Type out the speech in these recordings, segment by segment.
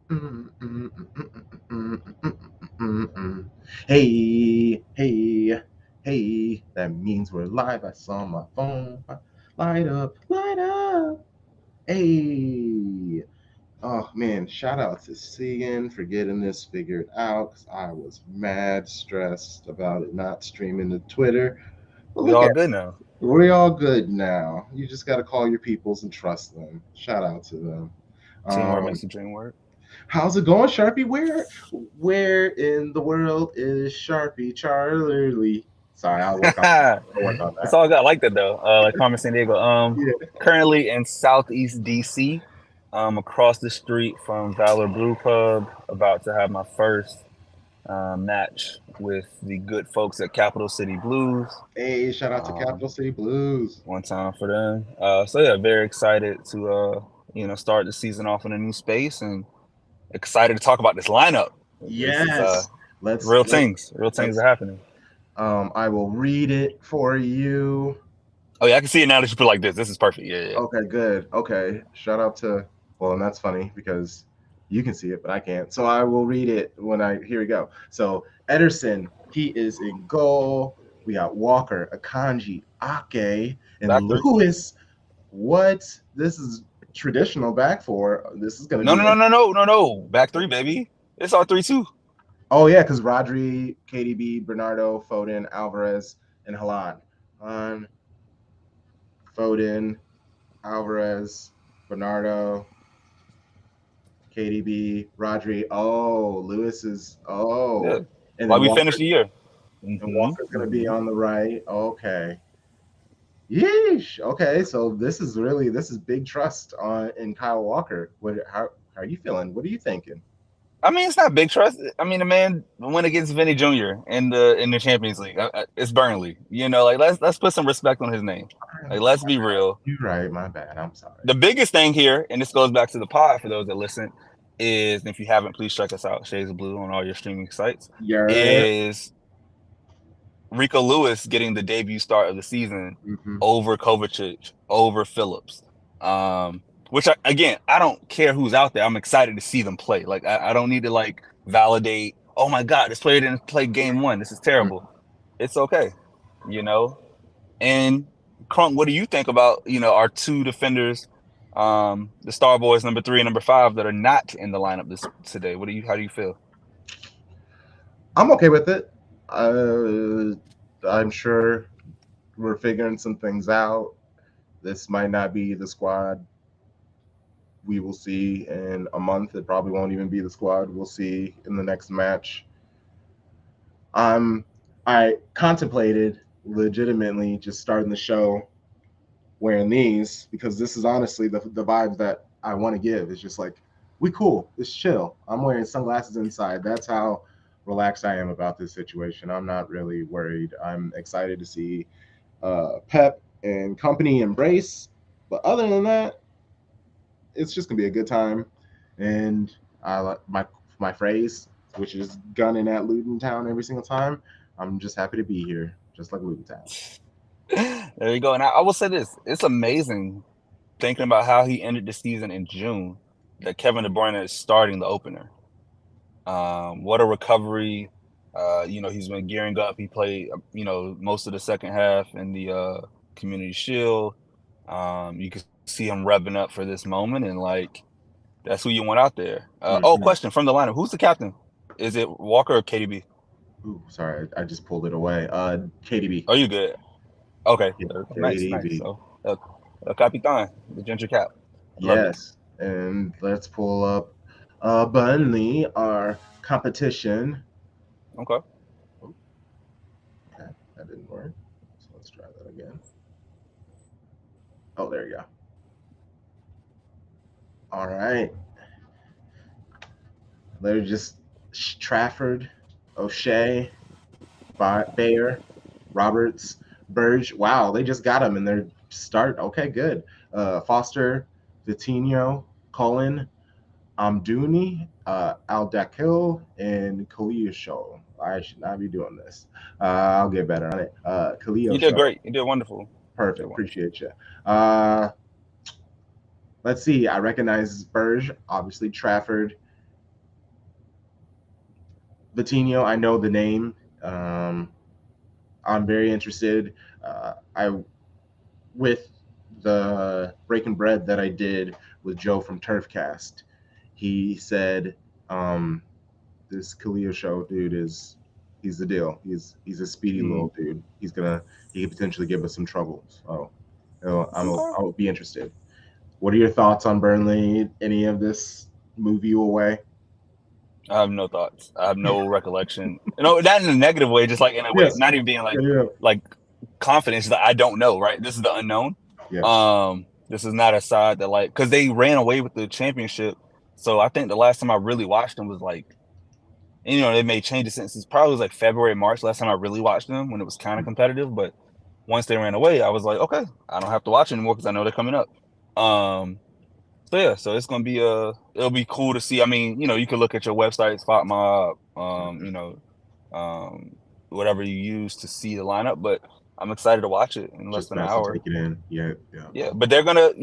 Mm, mm, mm, mm, mm, mm, mm. Hey, hey, hey, that means we're live. I saw my phone light up, light up. Hey, oh man, shout out to Segan for getting this figured out because I was mad stressed about it not streaming to Twitter. But We look all at good now. we're all good now. You just got to call your peoples and trust them. Shout out to them. Teamwork Um, makes the dream work. How's it going, Sharpie? Where in the world is Sharpie Charlie? Sorry, I'll work on It's that. all good. I like that though. Like Carmen San Diego. Yeah. Currently in Southeast DC, across the street from Valor Brew Pub, about to have my first match with the good folks at Capital City Blues. Hey, shout out to Um, Capital City Blues. One time for them. So yeah, very excited to start the season off in a new space and excited to talk about this lineup. This is Yes. Let's real let things. Real things let's are happening. I will read it for you. Oh yeah, I can see it now that you put it like this. This is perfect. Yeah, yeah. Okay, good. Okay. Shout out to well, and that's funny because you can see it, but I can't. So I will read it when I here we go. So Ederson, he is in goal. We got Walker, Akanji, Ake, and Back three. Lewis. What? This is traditional back four. This is gonna No, be no, no, no, no, no, no. Back three, baby. It's all 3-2. oh yeah, because Rodri, KDB, Bernardo, Foden, Alvarez, and Haaland. On Foden, Alvarez, Bernardo, KDB, Rodri. Oh, Lewis is Yeah. and Why then we finished the year? Walker's gonna be Hmm. on the right. Okay. Yeesh. Okay, so this is big trust on in Kyle Walker. How are you feeling? What are you thinking? I mean, it's not big trust. I mean, the man went against Vinny Jr. in the Champions League. It's Burnley. Like let's put some respect on his name. Like let's be real. You're right. My bad. I'm sorry. The biggest thing here, and this goes back to the pod for those that listen, is if you haven't, please check us out, Shades of Blue on all your streaming sites. You're. Is Rico Lewis getting the debut start of the season Mhm. over Kovacic, over Phillips. Which again, I don't care who's out there. I'm excited to see them play. Like I don't need to like validate. Oh my God, this player didn't play game one. This is terrible. It's okay, you know. And Crunk, what do you think about our two defenders, the Star Boys number 3 and number 5 that are not in the lineup this today? How do you feel? I'm okay with it. I'm sure we're figuring some things out. This might not be the squad we will see in a month. It probably won't even be the squad we'll see in the next match. I contemplated legitimately just starting the show wearing these because this is honestly the vibe that I want to give. It's just like we cool, it's chill. I'm wearing sunglasses inside. That's how relaxed I am about this situation. I'm not really worried. I'm excited to see Pep and company embrace. But other than that, it's just gonna be a good time. And I like my phrase, which is gunning at Luton Town every single time. I'm just happy to be here, just like Luton Town. There you go. And I will say this: it's amazing thinking about how he ended the season in June. That Kevin De Bruyne is starting the opener. What a recovery! He's been gearing up. He played, most of the second half in the Community Shield. You can see him revving up for this moment, and like that's who you want out there. Mm-hmm. Question from the lineup: who's the captain? Is it Walker or KDB? Ooh, sorry, I just pulled it away. KDB. Are you good? Okay, Yeah, there we go. Nice, nice. KDB. So, Capitan, the ginger cap. I love it. Yes. And let's pull up Burnley, our competition. Okay. Oh, okay, that didn't work. So let's try that again. Oh, there you go. All right. They're just Trafford, O'Shea, Bayer, Roberts, Burge. Wow, they just got him in their start. Okay, good. Foster, Vitinho, Cullen, Amdouni, Aldakil, and Kalia Show. I should not be doing this. I'll get better on it. Kalia You did Show. great. You did wonderful. You did Perfect. wonderful. Appreciate you. Uh, let's see. I recognize Burge, obviously Trafford, Vitinho, I know the name. I'm very interested. I with the breaking bread that I did with Joe from Turfcast, he said this Kalia show dude he's the deal. He's a speedy little dude. He could potentially give us some trouble. So I'll be interested. What are your thoughts on Burnley? Any of this move you away? I have no thoughts. I have no recollection. Not in a negative way, just like in a way, Yes. not even being like Yeah. like confidence that I don't know. Right, this is the unknown. Yes. This is not a side that like because they ran away with the championship. So I think the last time I really watched them was like, they made changes since it's probably was like February, March. Last time I really watched them when it was kind of competitive. But once they ran away, I was like, okay, I don't have to watch anymore because I know they're coming up. So yeah, so it's gonna be it'll be cool to see. I mean, you can look at your website, Spot Mob, whatever you use to see the lineup. But I'm excited to watch it in less Just than an best to hour. take it in. Yeah. Yeah, but they're gonna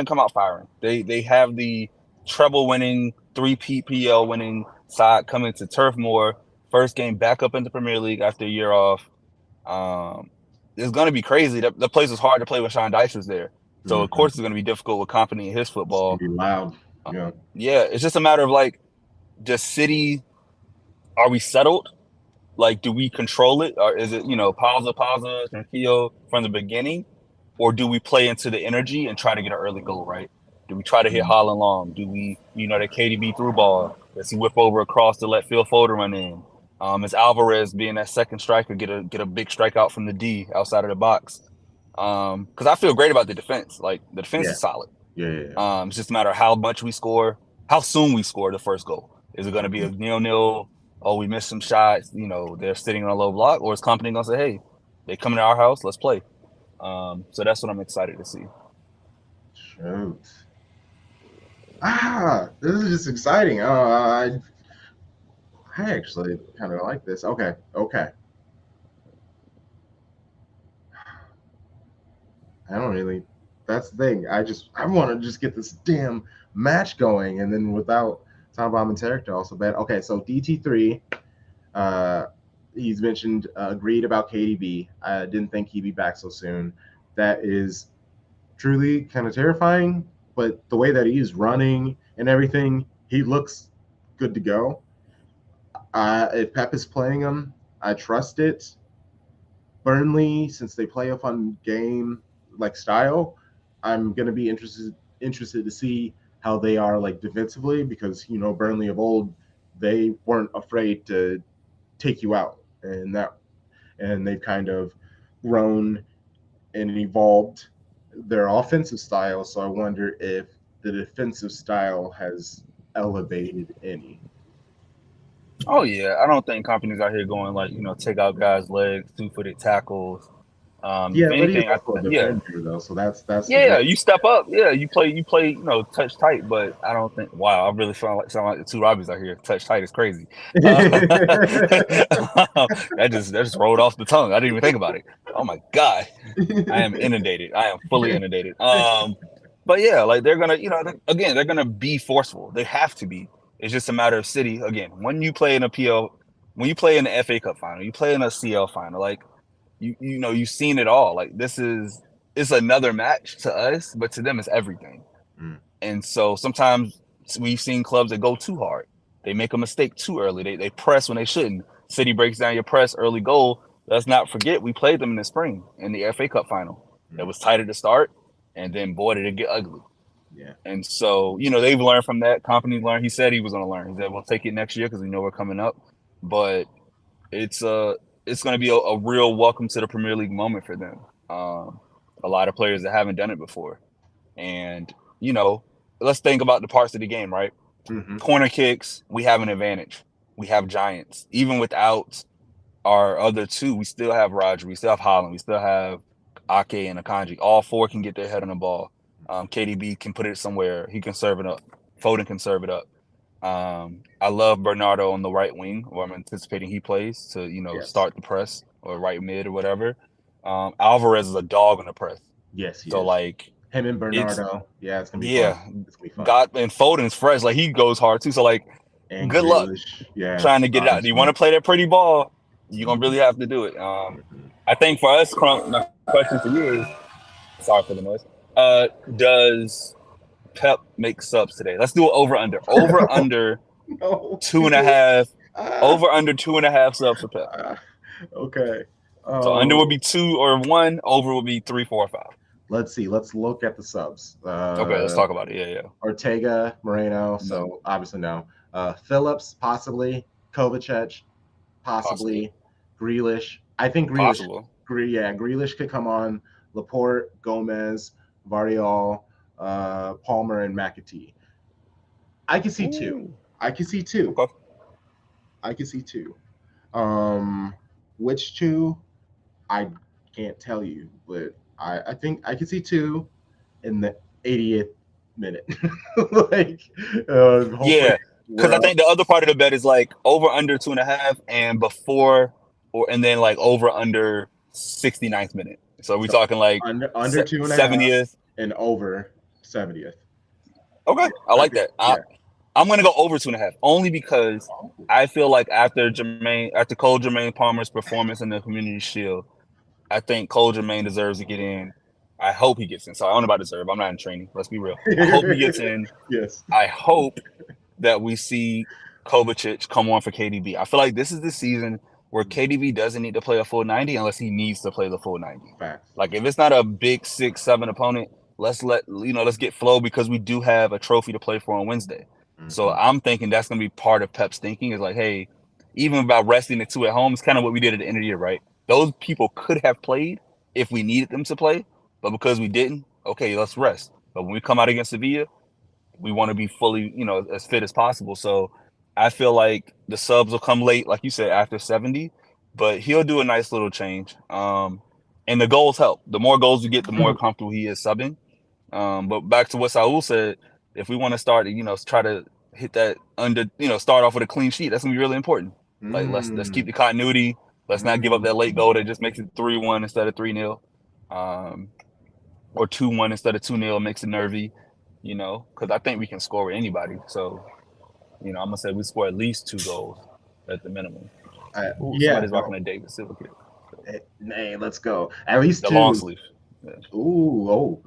come out firing. They have the treble winning, 3 PPL winning side coming to Turf Moor, first game back up into Premier League after a year off. It's gonna be crazy. The place was hard to play when Sean Dyche was there. So of course it's gonna be difficult with Company in his football. It's gonna be loud. Yeah. Yeah, it's just a matter of like, does City, are we settled? Like, do we control it? Or is it, pausa, tranquilo from the beginning? Or do we play into the energy and try to get an early goal, right? Do we try to hit Holland long? Do we, the KDB through ball? Does he whip over across to let Phil Foden run in? Is Alvarez being that second striker get a big strikeout from the D outside of the box? Because I feel great about the defense. Like the defense is solid. Yeah. It's just a matter of how much we score, how soon we score the first goal. Is it going to be a 0-0? Oh, we missed some shots. They're sitting on a low block, or is Company going to say, hey, they come to our house, let's play. So that's what I'm excited to see. Shoot. This is just exciting. I actually kind of like this. Okay. I don't really. That's the thing. I want to just get this damn match going, and then without Tom Bomb and Tarek also bad. Okay, so DT3. He's mentioned agreed about KDB. I didn't think he'd be back so soon. That is truly kind of terrifying. But the way that he's running and everything, he looks good to go. If Pep is playing him, I trust it. Burnley, since they play a fun game like style, I'm gonna be interested to see how they are like defensively because Burnley of old, they weren't afraid to take you out, and they've kind of grown and evolved their offensive style. So I wonder if the defensive style has elevated any. Oh yeah, I don't think Company's out here going like take out guys' legs, 2-footed tackles. If But he's anything, also a defender though, so that's yeah, you step up. Yeah, you play, touch tight. But I don't think. Wow, I really sound like the two Robbies out here. Touch tight is crazy. That just rolled off the tongue. I didn't even think about it. Oh my god, I am inundated. I am fully inundated. But yeah, like they're gonna, again, they're gonna be forceful. They have to be. It's just a matter of City. Again, when you play in a PL, when you play in the FA Cup final, you play in a CL final, like you've seen it all. Like it's another match to us, but to them it's everything. And so sometimes we've seen clubs that go too hard. They make a mistake too early. They press when they shouldn't. City breaks down your press, early goal. Let's not forget we played them in the spring in the FA Cup final. It was tight at the start, and then boy did it get ugly. Yeah. And so they've learned from that. Company learned. He said he was going to learn. He said we'll take it next year because we know we're coming up. But it's going to be a real welcome to the Premier League moment for them. A lot of players that haven't done it before. And, let's think about the parts of the game, right? Corner kicks, we have an advantage. We have giants. Even without our other two, we still have Roger, we still have Holland, we still have Ake and Akanji. All four can get their head on the ball. KDB can put it somewhere. He can serve it up. Foden can serve it up. I love Bernardo on the right wing, or I'm anticipating he plays to, start the press or right mid or whatever. Alvarez is a dog on the press. Yes, so is. Like him and Bernardo, it's gonna be fun. It's gonna be fun. And Foden's fresh, like he goes hard too. So like and Good luck Grealish. Yeah, trying to get it out. Do you want to play that pretty ball? You're gonna really have to do it. I think for us, Crump, my question for you is, sorry for the noise. Does Pep make subs today? Let's do it over under. Over under No. 2.5. Ah, Over under 2.5 subs for Pep. okay. So under would be 2 or 1. Over would be 3, 4, or 5. Let's see. Let's look at the subs. Okay, let's talk about it. Yeah. Ortega, Moreno. No. So obviously no. Phillips, possibly. Kovacic, possibly. Grealish. I think Grealish. Possible. Grealish could come on. Laporte, Gomez, Vardiol, Palmer, and McAtee. I can see two. I can see two. Okay. I can see two. Which two? I can't tell you, but I think I can see two in the 80th minute. Yeah, because I think the other part of the bet is like over under 2.5 and before and then like over under 69th minute. So we're talking like under 2.5 70th and over 70th. Okay, I like that. Yeah. I'm gonna go over 2.5 only because I feel like after Cole Jermaine Palmer's performance in the Community Shield, I think Cole Jermaine deserves to get in. I hope he gets in. So I don't know about deserve. I'm not in training. Let's be real. I hope he gets in. Yes. I hope that we see Kovacic come on for KDB. I feel like this is the season where KDB doesn't need to play a full 90 unless he needs to play the full 90. Facts. Like if it's not a big 6-7 opponent, let's get flow because we do have a trophy to play for on Wednesday. Mm-hmm. So I'm thinking that's going to be part of Pep's thinking is like, hey, even about resting the two at home is kind of what we did at the end of the year, right? Those people could have played if we needed them to play, but because we didn't, okay, let's rest. But when we come out against Sevilla, we want to be fully, as fit as possible. So I feel like the subs will come late, like you said, after 70, but he'll do a nice little change. And the goals help. The more goals we get, the more comfortable he is subbing. But back to what Saul said, if we want to start, try to hit that start off with a clean sheet, that's gonna be really important. Like let's keep the continuity. Let's not give up that late goal that just makes it 3-1 instead of 3-0, or 2-1 instead of 2-0, makes it nervy. Because I think we can score with anybody. So, I'm gonna say we score at least 2 goals at the minimum. Somebody's rocking a David Silva kit. Hey, let's go. At least the 2. Long sleeve. Yeah.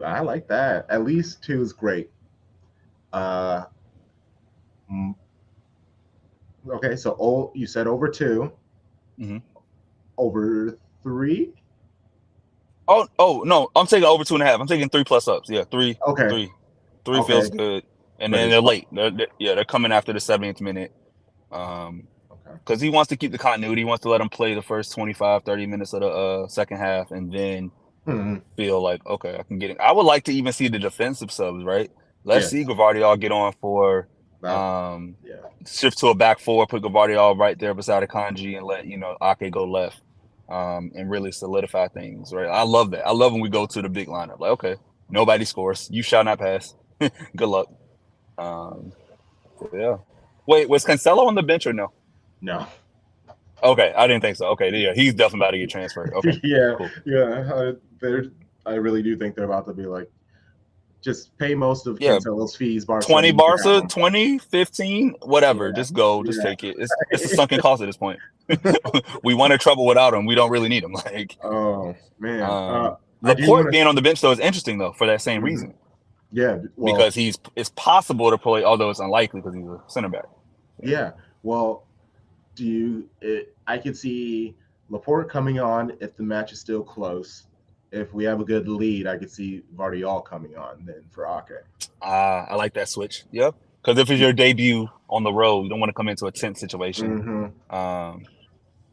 I like that. At least 2 is great. Okay, so you said over 2. Mm-hmm. Over 3. Oh no! I'm taking over 2.5. I'm taking 3 plus ups. Yeah, 3. Okay. 3 feels good, and then they're late. They're coming after the 70th minute. Because he wants to keep the continuity. He wants to let them play the first 25-30 minutes of the second half, and then feel like, okay, I can get it. I would like to even see the defensive subs, right? Let's see Gvardiol get on for shift to a back 4, put Gvardiol right there beside Akanji, and let Ake go left, and really solidify things, right? I love that. I love when we go to the big lineup. Like, okay, nobody scores. You shall not pass. Good luck. Yeah. Wait, was Cancelo on the bench or no? No. Okay, I didn't think so. Okay, yeah, he's definitely about to get transferred. Okay. Yeah, cool. Yeah. I really do think they're about to be like, just pay most of Cancelo's fees. Barca, 20 Barca, 20, 15, whatever. Yeah. Just go. Just take it. It's a sunken cost at this point. We won in trouble without him. We don't really need him. Like, oh man. Laporte being on the bench though is interesting though for that same reason. Yeah, because it's possible to play, although it's unlikely because he's a center back. Yeah. Well, I could see Laporte coming on if the match is still close. If we have a good lead, I could see Vardiol coming on then for Ake. I like that switch. Yep. Because if it's your debut on the road, you don't want to come into a tense situation.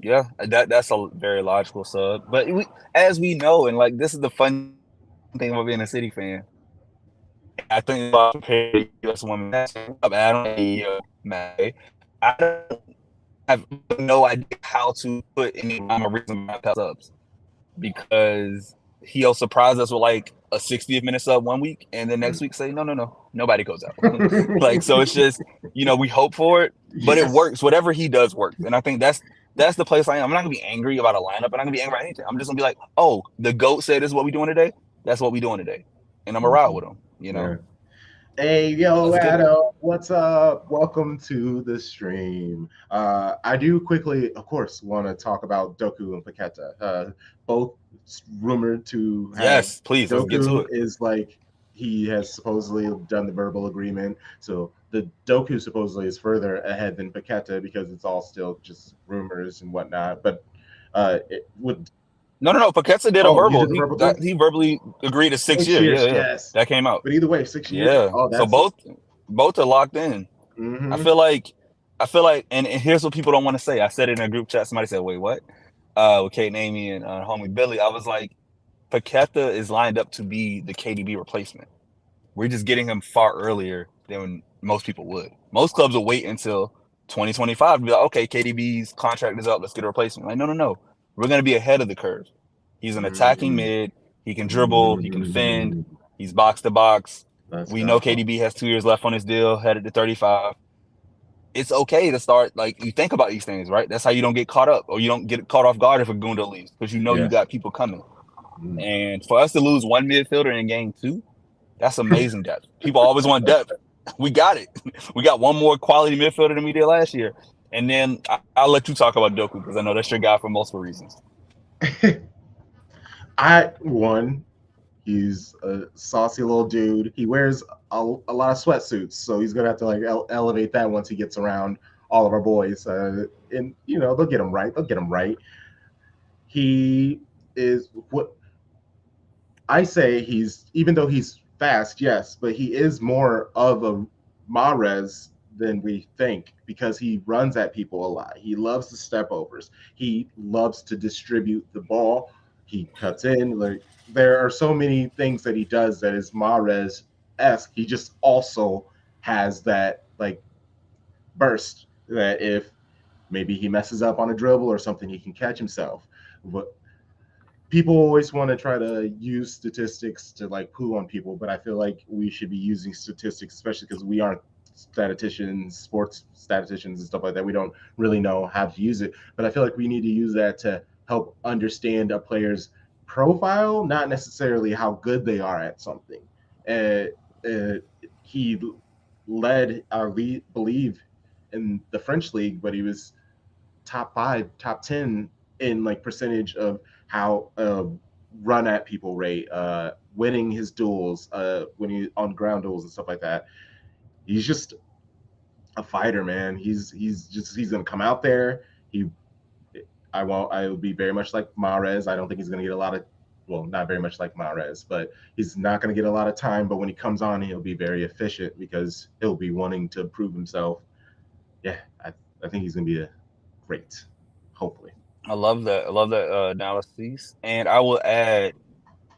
Yeah, that's a very logical sub. But as we know, and like this is the fun thing about being a City fan. I think about comparing U.S. women. I have no idea how to put any rhyme or reason behind subs because he'll surprise us with like a 60th minute sub one week, and then next week say no, nobody goes out. Like so, it's just we hope for it, but it works. Whatever he does works, and I think that's the place I am. I'm not gonna be angry about a lineup. I'm not gonna be angry about anything. I'm just gonna be like, oh, the GOAT said this is what we doing today. That's what we doing today, and I'm gonna ride with him. Yeah. Hey, yo, Let's get it. Adam, what's up? Welcome to the stream. I do quickly, of course, want to talk about Doku and Paqueta. Both rumored to have. Yes, please. Let's get to Doku it. is like he has supposedly done the verbal agreement, so the Doku supposedly is further ahead than Paqueta because it's all still just rumors and whatnot. But it would. No. Paqueta did a Oh, you verbal. did the He verbal that, thing? he verbally agreed to 6 years. 6 years, Yeah. yes. That came out. But either way, 6 years. Yeah. Oh, So that's it. both are locked in. I Mm-hmm. feel like and here's what people don't want to say. I said it in a group chat. Somebody said, "Wait, what?" With Kate and Amy and homie Billy. I was like, Paqueta is lined up to be the KDB replacement. We're just getting him far earlier than most people would. Most clubs will wait until 2025 to be like, okay, KDB's contract is up. Let's get a replacement. Like, no. We're going to be ahead of the curve. He's an attacking Mm-hmm. mid. He can dribble. He can fend. Mm-hmm. He's box to box. Let's We know go. KDB has 2 years left on his deal, headed to 35. It's okay to start, like, you think about these things, right? That's how you don't get caught up or you don't get caught off guard if a Gundo leaves because you know you Yes. got people coming. And for us to lose one midfielder in game 2, that's amazing depth. People always want depth. We got it. We got one more quality midfielder than we did last year. And then I'll let you talk about Doku because I know that's your guy for multiple reasons. He's a saucy little dude. He wears a lot of sweatsuits, so he's gonna have to like elevate that once he gets around all of our boys. And they'll get him right. They'll get him right. He is what I say. Even though he's fast, yes, but he is more of a Mahrez than we think because he runs at people a lot. He loves the step overs. He loves to distribute the ball. He cuts in. Like there are so many things that he does that is Mahrez esque. He just also has that like burst that if maybe he messes up on a dribble or something, he can catch himself. But people always want to try to use statistics to like poo on people, but I feel like we should be using statistics, especially because we aren't statisticians, sports statisticians, and stuff like that. We don't really know how to use it, but I feel like we need to use that to help understand a player's profile, not necessarily how good they are at something. Uh, he led, I believe, in the French league, but he was top 5, top 10 in like percentage of how run at people rate, winning his duels, when he on ground duels and stuff like that. He's just a fighter, man. He's gonna come out there. I will be very much like Mahrez. I don't think he's gonna get a lot of, well, not very much like Mahrez, but he's not going to get a lot of time. But when he comes on, he'll be very efficient because he'll be wanting to prove himself. Yeah, I think he's going to be a great, hopefully. I love that. I love that analysis. And I will add,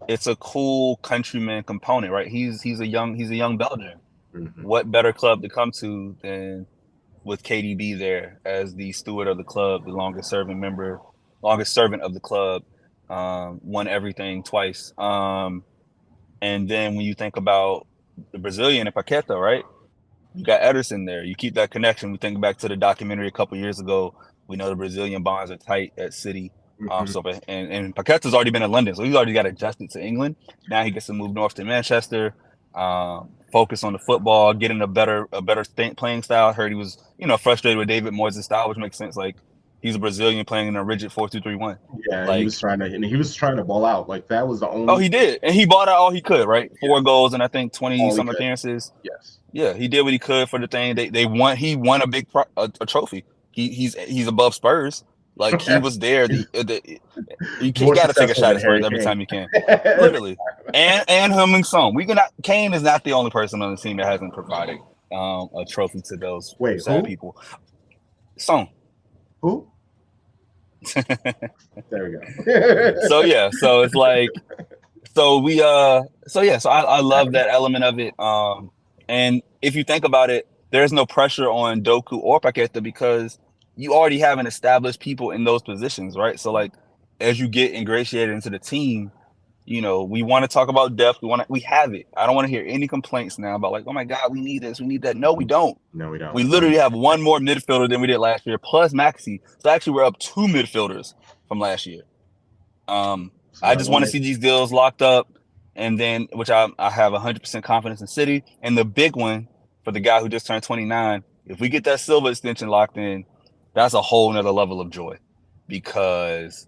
it's a cool countryman component, right? He's a young Belgian. Mm-hmm. What better club to come to than with KDB there as the steward of the club, the longest servant of the club, won everything twice. And then when you think about the Brazilian and Paqueta, right? You got Ederson there. You keep that connection. We think back to the documentary a couple years ago. We know the Brazilian bonds are tight at City. So and Paqueta's already been in London, so he's already got adjusted to England. Now he gets to move north to Manchester, focus on the football, get in a better playing style. I heard he was frustrated with David Moyes' style, which makes sense. Like he's a Brazilian playing in a rigid 4-2-3-1. Yeah, like, he was trying to ball out. Like that was the only. Oh, he did, and he bought out all he could. Right, 4 goals and I think 20 some appearances. Yes. Yeah, he did what he could for the thing. He won a big a trophy. He's above Spurs. Like he was there. You got to take a shot at Spurs every time you can. Literally, and him and Son. Kane is not the only person on the team that hasn't provided a trophy to those sad people. Son. Who? There we go. So it's like, so I love that element of it. And if you think about it, there's no pressure on Doku or Paqueta because you already have an established people in those positions, right? So like, as you get ingratiated into the team, we want to talk about depth. We have it. I don't want to hear any complaints now about like, oh my God, we need this, we need that. No, we don't. No, we don't. We literally have one more midfielder than we did last year, plus Maxi. So actually, we're up 2 midfielders from last year. I just want to see these deals locked up. and then which I have 100% confidence in City. And the big one for the guy who just turned 29, if we get that Silva extension locked in, that's a whole nother level of joy, because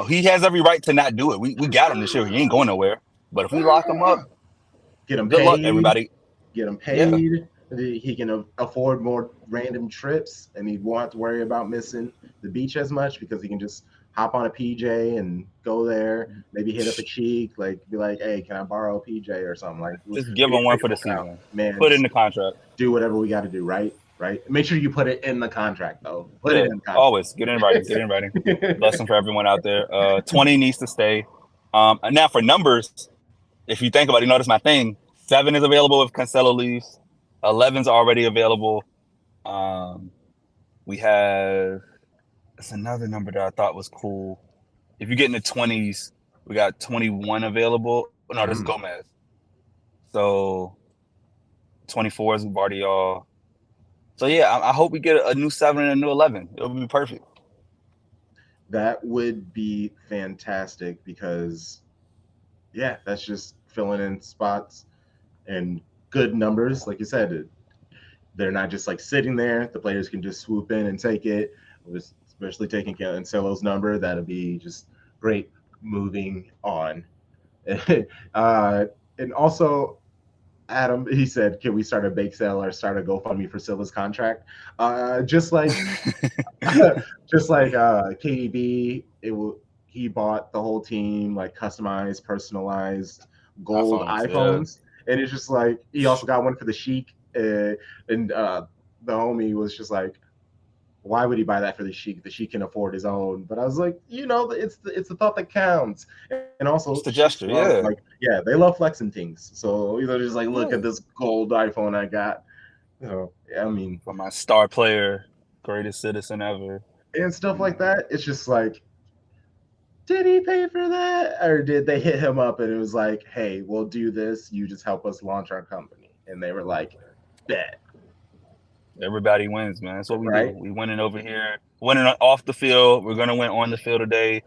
he has every right to not do it. We got him this year. He ain't going nowhere. But if we lock him up, Get him good luck, paid. everybody. Get him Yeah, paid. He can afford more random trips, and he won't have to worry about missing the beach as much because he can just hop on a PJ and go there. Maybe hit up a cheek, like be like, "Hey, can I borrow a PJ or something?" Like, just we give can him one for figure the it out, season. man. Put it in Just the contract. do whatever we got to do, right? Right. Make sure you put it in the contract, though. Put it Yeah, in the contract. always get in writing. Get in writing. Lesson for everyone out there. 20 needs to stay. And now for numbers, if you think about it, you notice my thing. 7 is available if Cancelo leaves. 11's already available. We have That's another number that I thought was cool. If you get in the 20s, we got 21 available. No, this is Mm. Gomez. So 24 is Guardiola. So yeah, I hope we get a new 7 and a new 11. It would be perfect. That would be fantastic because, yeah, that's just filling in spots and good numbers. Like you said, they're not just like sitting there. The players can just swoop in and take it. Especially taking Cancelo's number, that'd be just great. Moving on, and also Adam, he said, "Can we start a bake sale or start a GoFundMe for Silva's contract?" Just like, just like KDB, he bought the whole team like customized, personalized gold iPhones, and it's just like he also got one for the Sheik, and the homie was just like, why would he buy that for the Sheik? The Sheik can afford his own. But I was like, it's the thought that counts. And also, It's the Sheiks gesture, love yeah. they love flexing things. So just like, look Yeah. at this gold iPhone I got. I mean, For my star player, greatest citizen ever. and stuff like that. It's just like, did he pay for that, or did they hit him up and it was like, hey, we'll do this. You just help us launch our company, and they were like, bet. Everybody wins, man. That's what we do. Right. We winning over here, winning off the field. We're gonna win on the field today.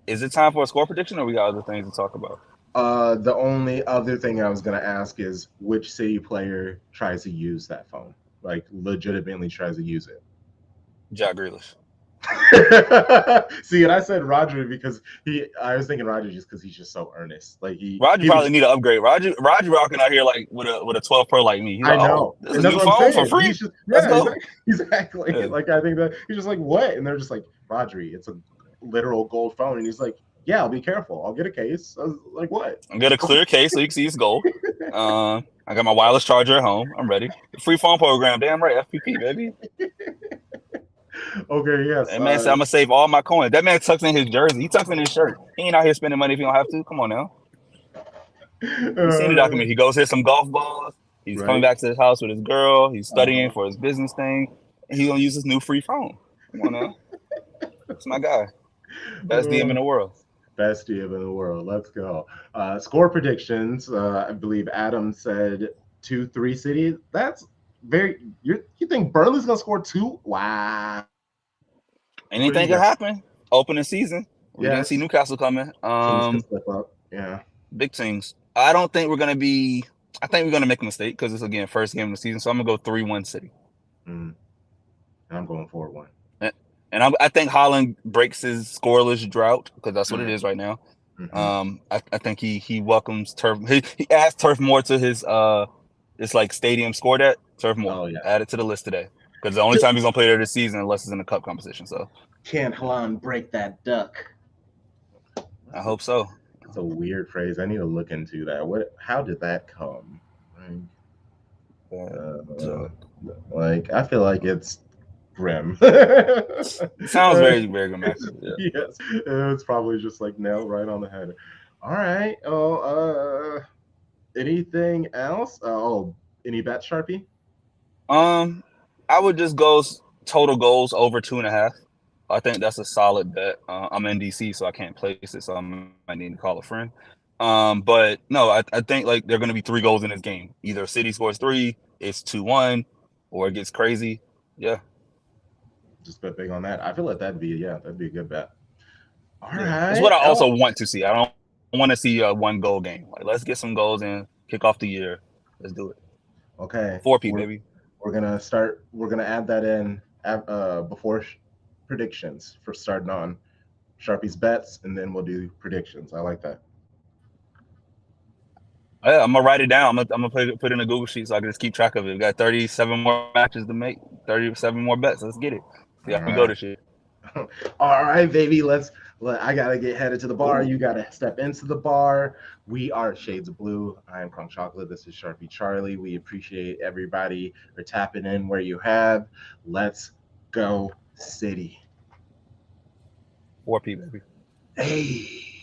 Is it time for a score prediction, or we got other things to talk about? The only other thing I was gonna ask is which City player tries to use that phone, like legitimately tries to use it. Jack Grealish. See, and I said Roger because I was thinking Roger just because he's just so earnest. Like Roger he probably was. need an upgrade. Roger rocking out here like with a 12 Pro like me. He's I like, oh, know, this is and a that's new what I'm phone for saying. free. He's just Let's go. exactly. Yeah. Like I think that he's just like what, and they're just like Rodri, it's a literal gold phone, and he's like, yeah, I'll be careful. I'll get a case. I was like, what? I'm gonna clear case so you can see his goal. I got my wireless charger at home. I'm ready. Free phone program, damn right, FPP baby. Okay, yes. That man said I'm gonna save all my coins. That man tucks in his jersey. He tucks in his shirt. He ain't out here spending money if he don't have to. Come on now. You seen the document? He goes hit some golf balls. He's coming Right. back to his house with his girl. He's studying for his business thing. And he's gonna use his new free phone. Come on now. That's my guy. Best DM in the world. Best DM in the world. Let's go. Score predictions. I believe Adam said 2-3 City. That's very. You think Burnley's gonna score 2? Wow. Anything can happen. Opening season. We didn't see Yes. Newcastle coming. Teams can slip up. Yeah. Big teams. I don't think we're gonna be. I think we're gonna make a mistake because it's again first game of the season. So I'm gonna go 3-1 City. And I'm going 4-1. And I think Haaland breaks his scoreless drought because that's what it is right now. I think he welcomes Turf. He adds Turf Moor to his this like stadium score that Turf Moor. Oh yeah. Add it to the list today because the only time he's gonna play there this season unless it's in a cup competition. So can Haaland break that duck? I hope so. It's a weird phrase. I need to look into that. How did that come? Like I feel like it's grim. It sounds very, very grammatic. Yeah. Yes, it's probably just like nailed right on the head. All right. Oh, anything else? Any bet, Sharpie? I would just go total goals over 2.5. I think that's a solid bet. I'm in DC, so I can't place it, so I might need to call a friend. But no, I think like there are going to be 3 goals in this game. Either City scores 3, it's 2-1, or it gets crazy. Yeah. Just bet big on that. I feel like that'd be a good bet. All right. It's what I also want to see. I don't want to see a 1-goal game. Like, let's get some goals in, kick off the year. Let's do it. Okay. 4P, baby. We're gonna start. We're gonna add that in before predictions for starting on Sharpie's bets, and then we'll do predictions. I like that. Yeah, I'm gonna write it down. I'm gonna put in a Google sheet so I can just keep track of it. We got 37 more matches to make, 37 more bets. Let's get it. See how we go this year. All right, baby. I gotta get headed to the bar. You gotta step into the bar. We are Shades of Blue. I am Crunk Chocolate. This is Sharpie Charlie. We appreciate everybody for tapping in where you have. Let's go, City. 4P, baby. Hey.